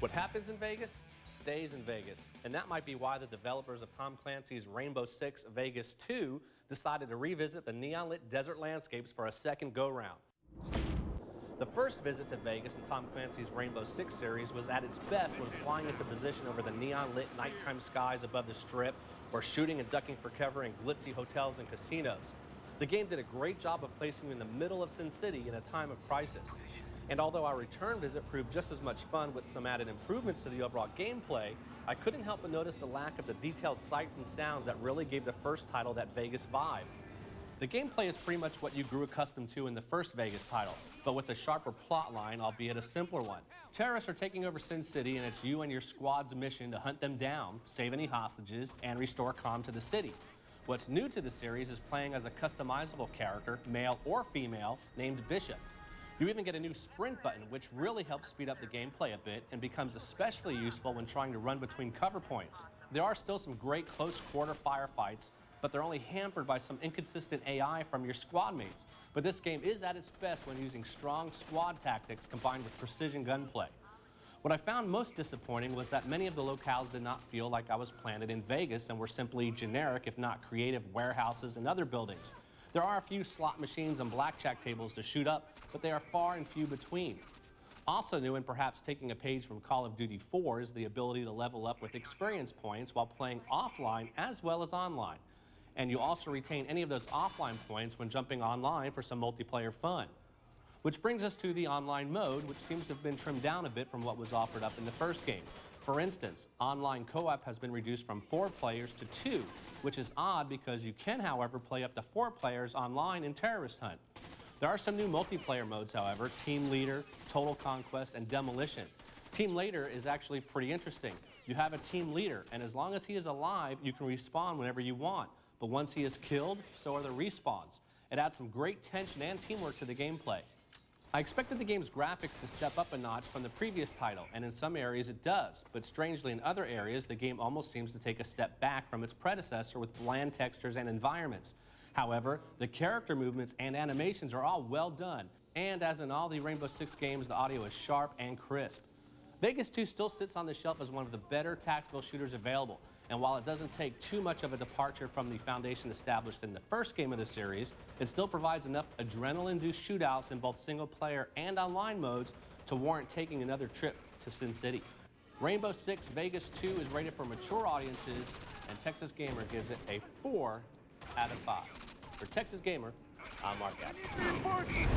What happens in Vegas stays in Vegas, and that might be why the developers of Tom Clancy's Rainbow Six Vegas 2 decided to revisit the neon-lit desert landscapes for a second go-round. The first visit to Vegas in Tom Clancy's Rainbow Six series was at its best when flying into position over the neon-lit nighttime skies above the Strip, or shooting and ducking for cover in glitzy hotels and casinos. The game did a great job of placing you in the middle of Sin City in a time of crisis. And although our return visit proved just as much fun with some added improvements to the overall gameplay, I couldn't help but notice the lack of the detailed sights and sounds that really gave the first title that Vegas vibe. The gameplay is pretty much what you grew accustomed to in the first Vegas title, but with a sharper plot line, albeit a simpler one. Terrorists are taking over Sin City, and it's you and your squad's mission to hunt them down, save any hostages, and restore calm to the city. What's new to the series is playing as a customizable character, male or female, named Bishop. You even get a new sprint button, which really helps speed up the gameplay a bit and becomes especially useful when trying to run between cover points. There are still some great close quarter firefights, but they're only hampered by some inconsistent AI from your squad mates. But this game is at its best when using strong squad tactics combined with precision gunplay. What I found most disappointing was that many of the locales did not feel like I was planted in Vegas and were simply generic, if not creative, warehouses and other buildings. There are a few slot machines and blackjack tables to shoot up, but they are far and few between. Also new, and perhaps taking a page from Call of Duty 4, is the ability to level up with experience points while playing offline as well as online. And you also retain any of those offline points when jumping online for some multiplayer fun. Which brings us to the online mode, which seems to have been trimmed down a bit from what was offered up in the first game. For instance, online co-op has been reduced from 4 players to 2, which is odd because you can, however, play up to 4 players online in Terrorist Hunt. There are some new multiplayer modes, however: Team Leader, Total Conquest, and Demolition. Team Leader is actually pretty interesting. You have a team leader, and as long as he is alive, you can respawn whenever you want. But once he is killed, so are the respawns. It adds some great tension and teamwork to the gameplay. I expected the game's graphics to step up a notch from the previous title, and in some areas it does, but strangely in other areas the game almost seems to take a step back from its predecessor with bland textures and environments. However, the character movements and animations are all well done, and as in all the Rainbow Six games, the audio is sharp and crisp. Vegas 2 still sits on the shelf as one of the better tactical shooters available, and while it doesn't take too much of a departure from the foundation established in the first game of the series, it still provides enough adrenaline-induced shootouts in both single-player and online modes to warrant taking another trip to Sin City. Rainbow Six Vegas 2 is rated for mature audiences, and Texas Gamer gives it a 4 out of 5. For Texas Gamer, I'm Mark Gaffney.